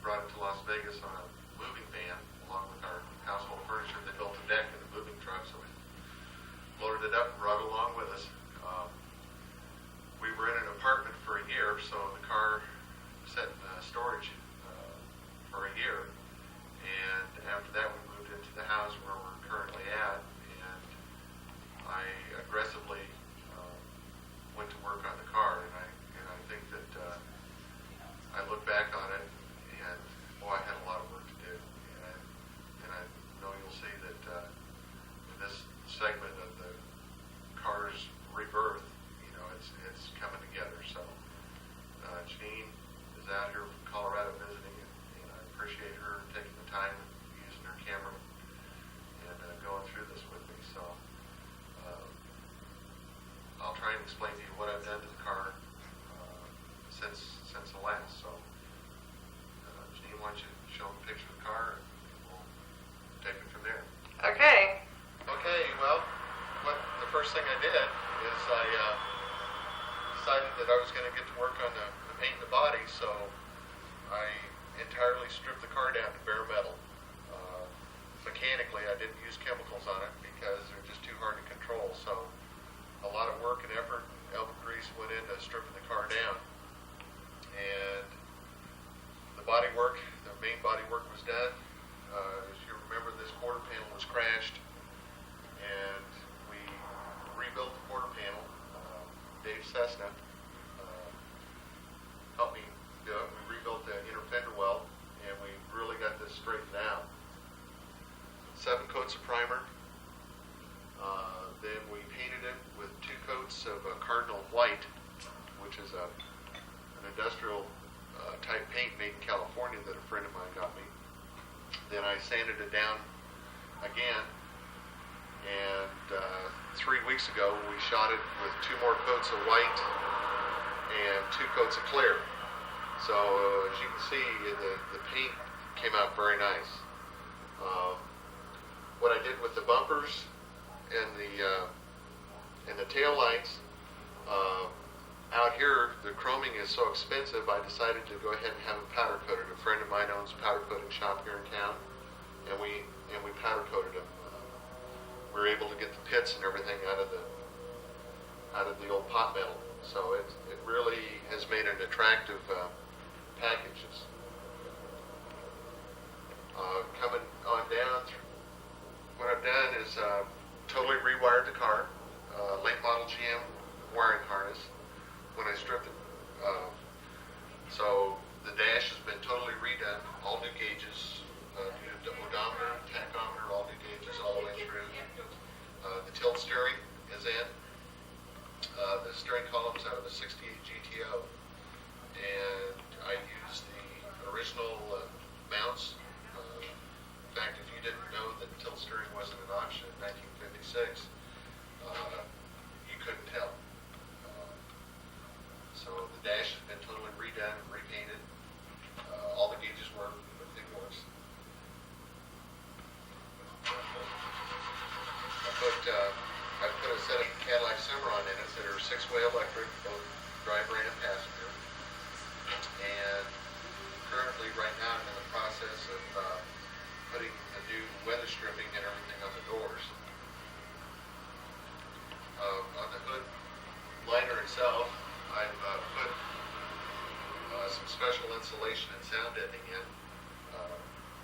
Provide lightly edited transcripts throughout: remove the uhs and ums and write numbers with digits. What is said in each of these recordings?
brought it to Las Vegas on a moving van along with our household furniture. They built a deck in the moving truck, so we loaded it up and brought it along with us. We were in an apartment for a year, so the car sat in storage for a year. And after that, we moved into the house where we're currently at, and I aggressively went to work on the car. And I think that I look back on it, and I had a lot of work to do. And I know you'll see that in this segment of the car's rebirth, it's coming together. So Janine is out here from Colorado visiting, and I appreciate her taking the time and using her camera and going through this with me. So I'll try and explain to you what I've done to the car since the last. So Janine, why don't you show them a picture of the car, and we'll take it from there. Okay. Okay, well, the first thing I did is I decided that I was going to get to work on the paint and the body, so I entirely stripped the car down to bare metal. Mechanically, I didn't use chemicals on it because they're just too hard to control, so a lot of work and effort and elbow grease went into stripping the car down. And the body work, the main body work was done. As you remember, this quarter panel was crashed, and we rebuilt the quarter panel. Dave Cessna helped me do it. We rebuilt the inner fender well, and we really got this straightened out. 7 coats of primer. Then we painted it with 2 coats of Cardinal White, which is an industrial type paint made in California that a friend of mine got me. Then I sanded it down again, and 3 weeks ago we shot it with 2 more coats of white and 2 coats of clear. So as you can see, the paint came out very nice. What I did with the bumpers and the tail lights, out here the chroming is so expensive, I decided to go ahead and have it powder coated. A friend of mine owns a powder coating shop here in town, and we powder coated them. We were able to get the pits and everything out of the old pot metal, so it really has made an attractive package. Coming on down, what I've done is totally rewired the car, late model GM wiring harness. When I stripped it, so the dash has been totally redone, all new gauges, new odometer, tachometer, all new gauges all the way through. The tilt steering is in. The steering column's out of the 68 GTO, and I used the original mounts. In fact, if you didn't know that tilt steering wasn't an option in 1956, you couldn't tell. So the dash has been totally redone and repainted. All the gauges work, everything works. I put a set of Cadillac Cimarron in it that are 6-way electric, both driver and passenger. And currently, right now, I'm in the process of putting a new weather stripping and everything on the doors. On the hood liner itself, I've put some special insulation and sound deadening in,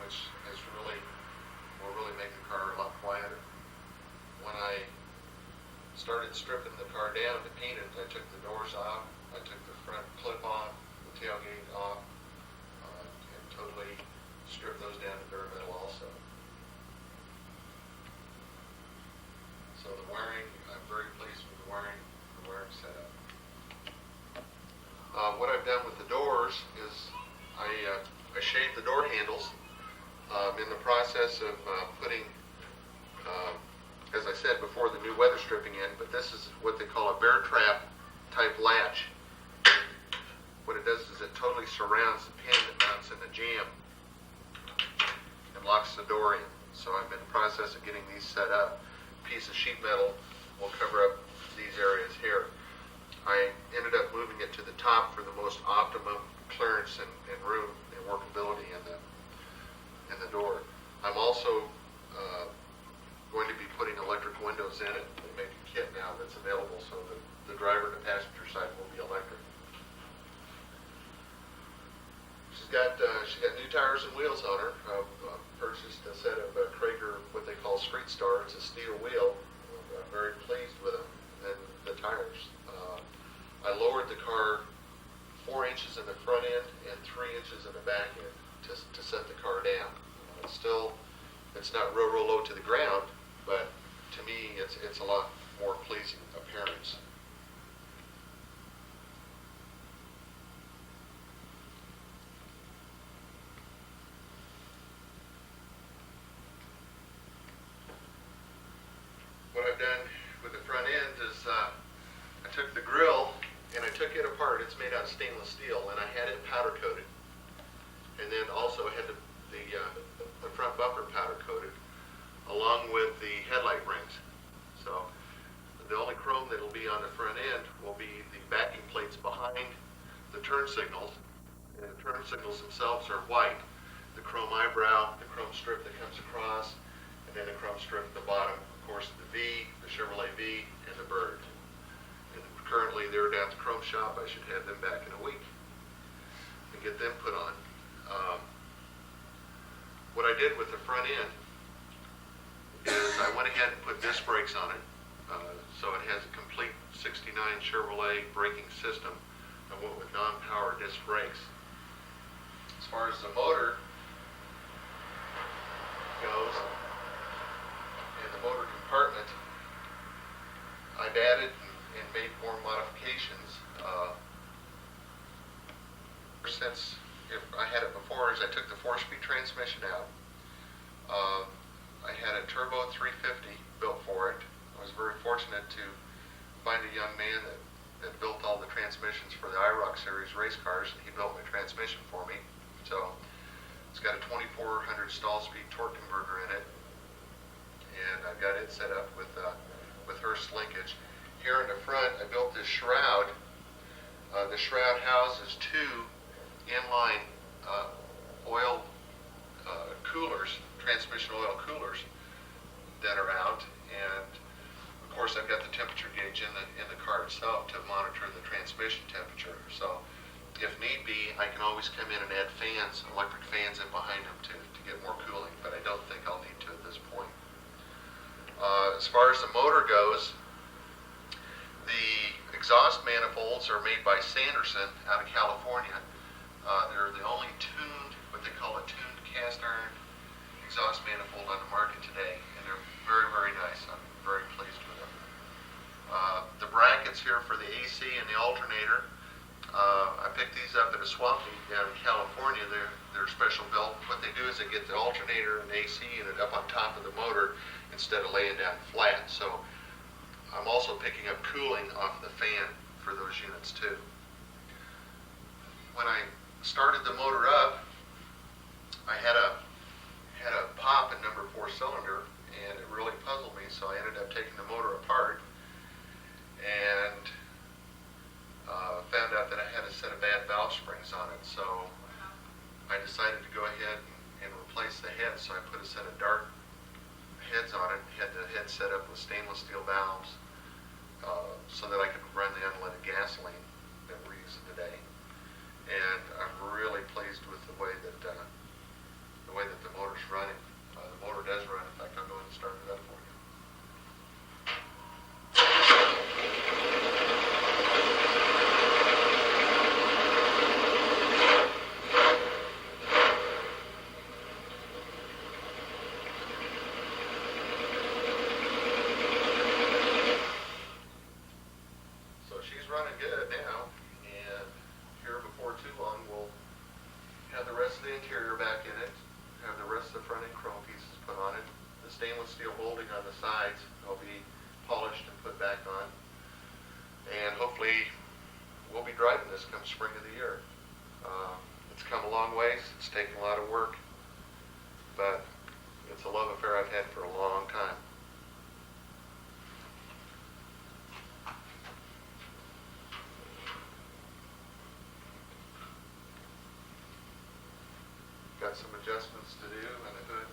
which will really make the car a lot quieter. When I started stripping the car down to paint it, I took the doors off, I took the front clip off, the tailgate off, and totally stripped those down to bare metal also. So the wiring, I'm very pleased with the wiring setup. What I've done with the doors is I shaved the door handles. In the process of putting, as I said before, the new weather stripping in, but this is what they call a bear trap type latch. What it does is it totally surrounds the pin that mounts in the jamb and locks the door in. So I'm in the process of getting these set up. A piece of sheet metal will cover up these areas here. I ended up moving it to the top for the most optimum clearance and room, and workability in the door. I'm also going to be putting electric windows in it. They make a kit now that's available, so that the driver and the passenger side will be electric. She's got new tires and wheels on her. I've purchased a set of Krager, what they call Street Star. It's a steel wheel. I'm very pleased with them and the tires. I lowered the car 4 inches in the front end and 3 inches in the back end to set the car down. It's not real low to the ground, but to me it's a lot more pleasing appearance. What I've done with the front end is I took the grill and I took it apart. It's made out of stainless steel, and I had it powder coated, and then also had the front bumper powder coated, along with the headlight rings. So the only chrome that will be on the front end will be the backing plates behind the turn signals, and the turn signals themselves are white. The chrome eyebrow, the chrome strip that comes across, and then the chrome strip at the bottom, of course, the V, the Chevrolet V, and the bird. And currently they're down at the chrome shop. I should have them back in a week and get them put on. What I did with the front end is I went ahead and put disc brakes on it, so it has a complete 69 Chevrolet braking system. I went with non-power disc brakes. As far as the motor goes, and the motor compartment, I've added and made more modifications. Since if I had it before, is I took the 4-speed transmission out. I had a turbo 350 built for it. I was very fortunate to find a young man that built all the transmissions for the IROC series race cars, and he built my transmission for me. So it's got a 2400 stall speed torque converter in it, and I've got it set up with Hurst linkage. Here in the front, I built this shroud. The shroud houses 2 inline oil coolers, transmission oil coolers that are out, and of course I've got the temperature gauge in the car itself to monitor the transmission temperature. So if need be, I can always come in and add fans, electric fans in behind them to get more cooling, but I don't think I'll need to at this point. As far as the motor goes, the exhaust manifolds are made by Sanderson out of California. They're the only tuned, what they call a tuned cast iron exhaust manifold on the market today, and they're very, very nice. I'm very pleased with them. The brackets here for the AC and the alternator, I picked these up at a swap meet down in California. They're special built. What they do is they get the alternator and AC unit up on top of the motor instead of laying down flat. So I'm also picking up cooling off the fan for those units too. When I started the motor up, I had a pop in number 4 cylinder, and it really puzzled me, so I ended up taking the motor apart and found out that I had a set of bad valve springs on it. So I decided to go ahead and replace the heads. So I put a set of dark heads on it, had the head set up with stainless steel valves, so that I could run the unleaded gasoline that we're using today. And I'm really pleased with the way that the motor's running. The motor does run. In fact, I'll go ahead and start it up for you. So she's running good now, and here before too long we'll have the rest of the interior back in it, have the rest of the front end chrome pieces put on it. The stainless steel molding on the sides will be polished and put back on, and hopefully we'll be driving this come spring of the year. It's come a long ways. It's taken a lot of work, but it's a love affair I've had for a long time. got some adjustments to do in the hood.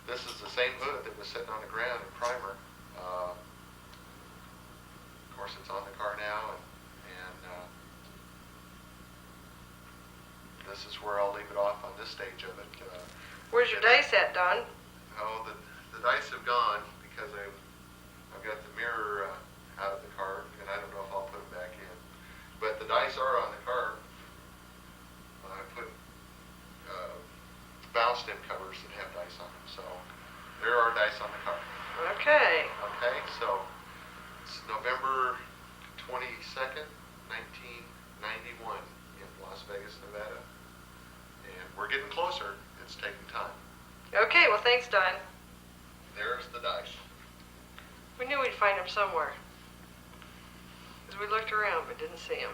This is the same hood that was sitting on the ground in primer. Of course, it's on the car now, and this is where I'll leave it off on this stage of it. Where's your dice at, Don? Oh, the dice have gone because I've got the mirror out of the car, and I don't know if I'll put them back in. But the dice are on the car. I put valve stem covers that have dice on them, so there are dice on the car. Okay. Okay, so it's November 22nd, 1991 in Las Vegas, Nevada. And we're getting closer. It's taking time. Okay, well, thanks, Don. There's the dice. We knew we'd find him somewhere. Because we looked around but didn't see him.